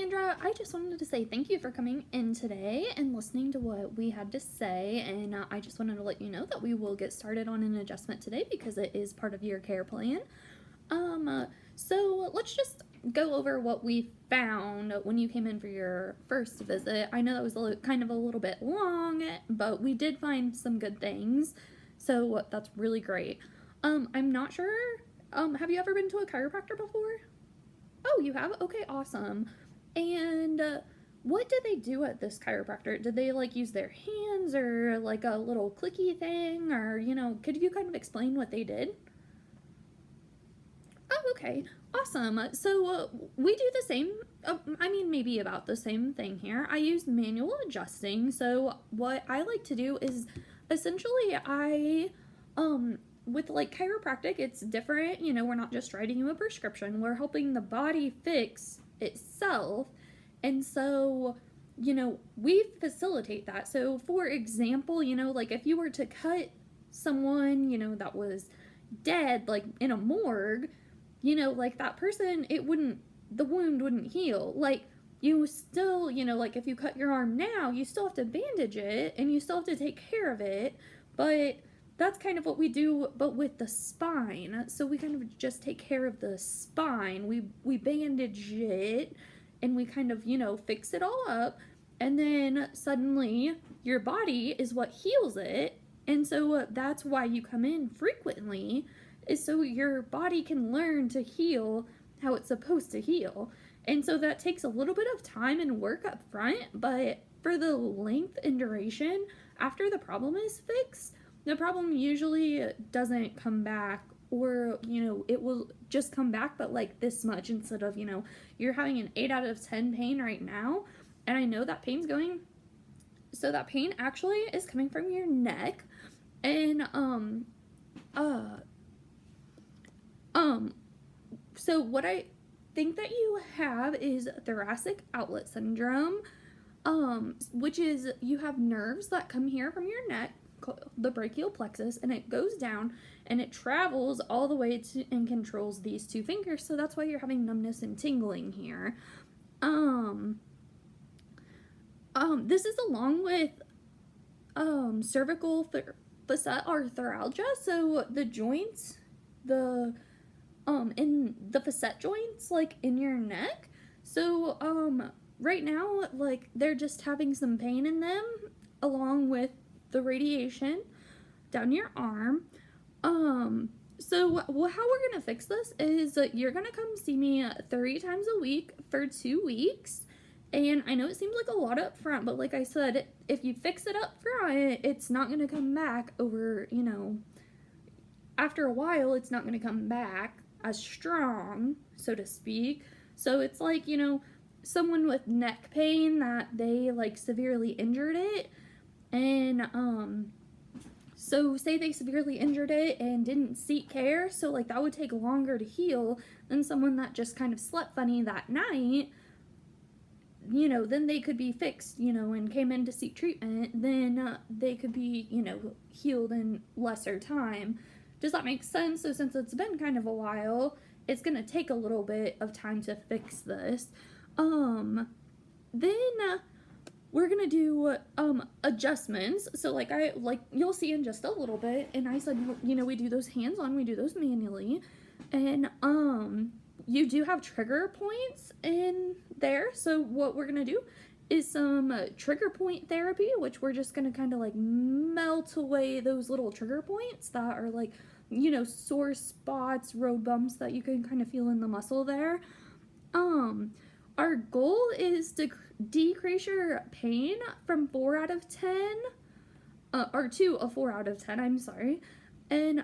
Sandra. I just wanted to say thank you for coming in today and listening to what we had to say. And I just wanted to let you know that we will get started on an adjustment today because it is part of your care plan. So let's just go over what we found when you came in for your first visit. I know that was kind of a little bit long, but we did find some good things. So that's really great. I'm not sure. Have you ever been to a chiropractor before? Oh, you have? Okay, awesome. And what did they do at this chiropractor? Did they like use their hands or like a little clicky thing? Or, could you kind of explain what they did? Oh, okay, awesome. So we do the same, maybe about the same thing here. I use manual adjusting. So what I like to do is essentially with like chiropractic, it's different. We're not just writing you a prescription, we're helping the body fix itself. And so, we facilitate that. So, for example, like if you were to cut someone, that was dead, like in a morgue, like that person, the wound wouldn't heal. Like, you still, like if you cut your arm now, you still have to bandage it and you still have to take care of it. But that's kind of what we do, but with the spine. So we kind of just take care of the spine. We bandage it and we kind of, fix it all up. And then suddenly your body is what heals it. And so that's why you come in frequently, is so your body can learn to heal how it's supposed to heal. And so that takes a little bit of time and work up front, but for the length and duration after the problem is fixed, the problem usually doesn't come back, or, it will just come back, but like this much instead of, you're having an 8 out of 10 pain right now, and I know that pain's going, so that pain actually is coming from your neck, and, so what I think that you have is thoracic outlet syndrome, which is you have nerves that come here from your neck, the brachial plexus, and it goes down and it travels all the way to and controls these two fingers. So that's why you're having numbness and tingling here. This is along with cervical facet arthralgia. So the joints, in the facet joints, like in your neck. So right now, like they're just having some pain in them along with the radiation down your arm. So how we're gonna fix this is you're gonna come see me 3 times a week for 2 weeks. And I know it seems like a lot up front, but like I said, if you fix it up front, it's not gonna come back over, after a while, it's not gonna come back as strong, so to speak. So it's like, someone with neck pain that they like severely injured it, and so say they severely injured it and didn't seek care, so like that would take longer to heal than someone that just kind of slept funny that night. Then they could be fixed, and came in to seek treatment, then they could be, healed in lesser time. Does that make sense? So since it's been kind of a while, it's going to take a little bit of time to fix this. Then we're going to do adjustments. So like you'll see in just a little bit, and I said, we do those hands-on, we do those manually. And you do have trigger points in there. So what we're going to do is some trigger point therapy, which we're just going to kind of like melt away those little trigger points that are like, sore spots, road bumps that you can kind of feel in the muscle there. Our goal is to decrease your pain from 4 out of 10, or to a 4 out of 10, I'm sorry. And,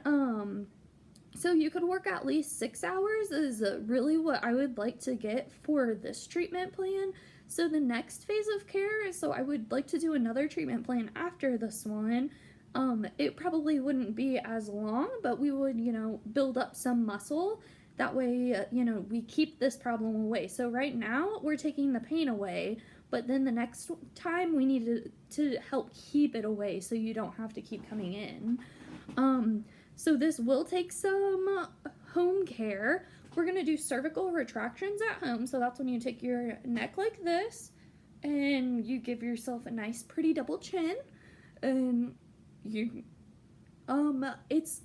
so you could work at least 6 hours is really what I would like to get for this treatment plan. So the next phase of care, so I would like to do another treatment plan after this one. It probably wouldn't be as long, but we would, build up some muscle. That way, we keep this problem away. So right now, we're taking the pain away, but then the next time we need to help keep it away so you don't have to keep coming in. So this will take some home care. we're going to do cervical retractions at home. So that's when you take your neck like this and you give yourself a nice pretty double chin, and you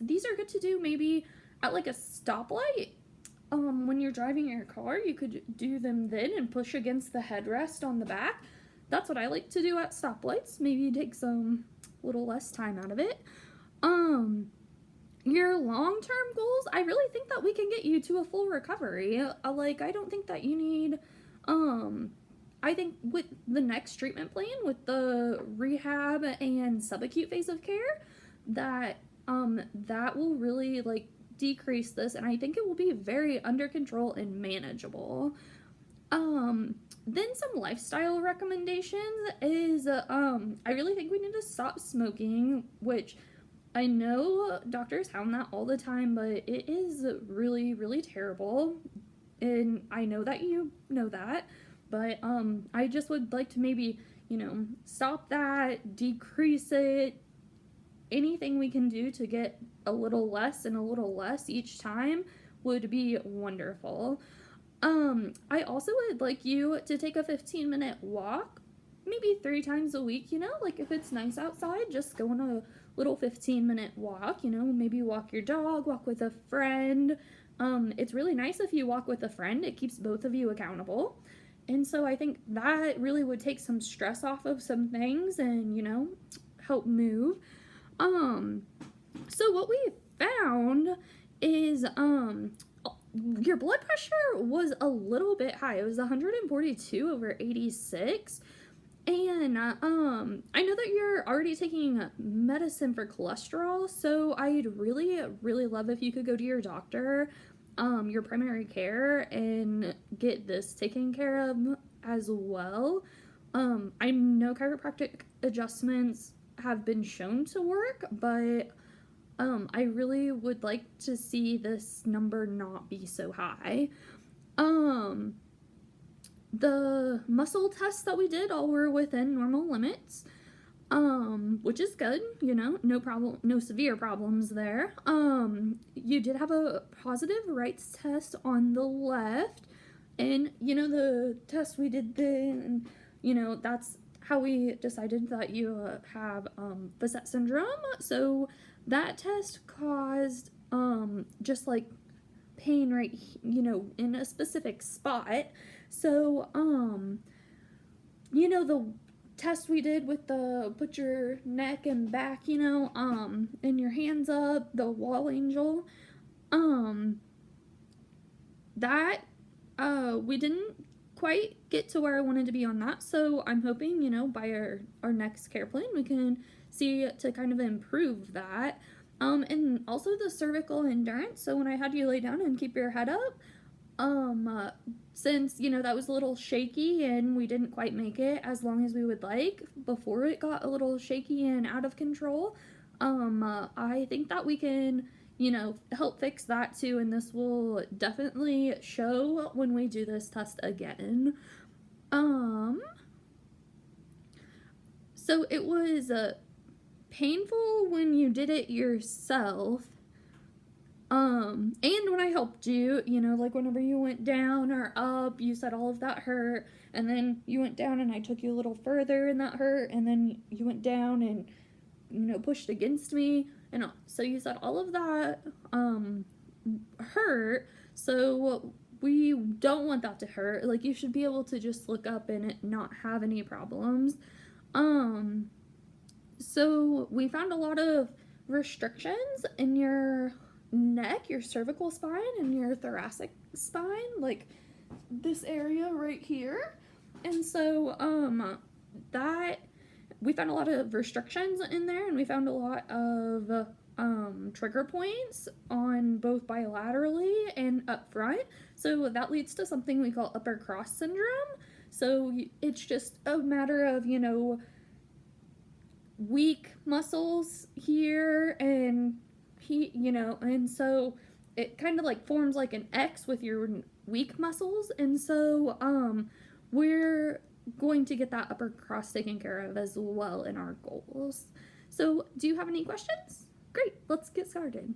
these are good to do maybe at like a stoplight. When you're driving your car, you could do them then and push against the headrest on the back. That's what I like to do at stoplights. Maybe take some little less time out of it. Your long-term goals, I really think that we can get you to a full recovery. I don't think that you need, I think with the next treatment plan, with the rehab and subacute phase of care, that that will really like decrease this, and I think it will be very under control and manageable. Then some lifestyle recommendations is I really think we need to stop smoking, which I know doctors hound that all the time, but it is really, really terrible. And I know that you know that, but I just would like to maybe, stop that, decrease it. Anything we can do to get a little less and a little less each time would be wonderful. I also would like you to take a 15-minute walk, maybe 3 times a week, like if it's nice outside, just go on a little 15-minute walk, maybe walk your dog, walk with a friend. It's really nice if you walk with a friend. It keeps both of you accountable. And so I think that really would take some stress off of some things and, help move. So what we found is, your blood pressure was a little bit high. It was 142/86. And, I know that you're already taking medicine for cholesterol, so I'd really, really love if you could go to your doctor, your primary care, and get this taken care of as well. I know chiropractic adjustments have been shown to work, but I really would like to see this number not be so high. The muscle tests that we did all were within normal limits, which is good, no problem, no severe problems there. You did have a positive Wright's test on the left, and, the test we did then, that's how we decided that you have Facet syndrome. So that test caused just like pain right, in a specific spot. So the test we did with the put your neck and back, and your hands up, the wall angel, that we didn't quite get to where I wanted to be on that. So I'm hoping, by our next care plan, we can see to kind of improve that. And also the cervical endurance. So when I had you lay down and keep your head up, since, that was a little shaky and we didn't quite make it as long as we would like before it got a little shaky and out of control, I think that we can, help fix that too, and this will definitely show when we do this test again. So it was painful when you did it yourself, and when I helped you, like whenever you went down or up, you said all of that hurt, and then you went down and I took you a little further and that hurt, and then you went down and, pushed against me, and so you said all of that, hurt, so we don't want that to hurt. Like, you should be able to just look up and it not have any problems. So we found a lot of restrictions in your neck, your cervical spine, and your thoracic spine, like this area right here. And so that we found a lot of restrictions in there, and we found a lot of trigger points on both bilaterally and up front. So that leads to something we call upper cross syndrome. So it's just a matter of, weak muscles here and and so it kind of like forms like an X with your weak muscles, and so we're going to get that upper cross taken care of as well in our goals. So do you have any questions? Great, let's get started.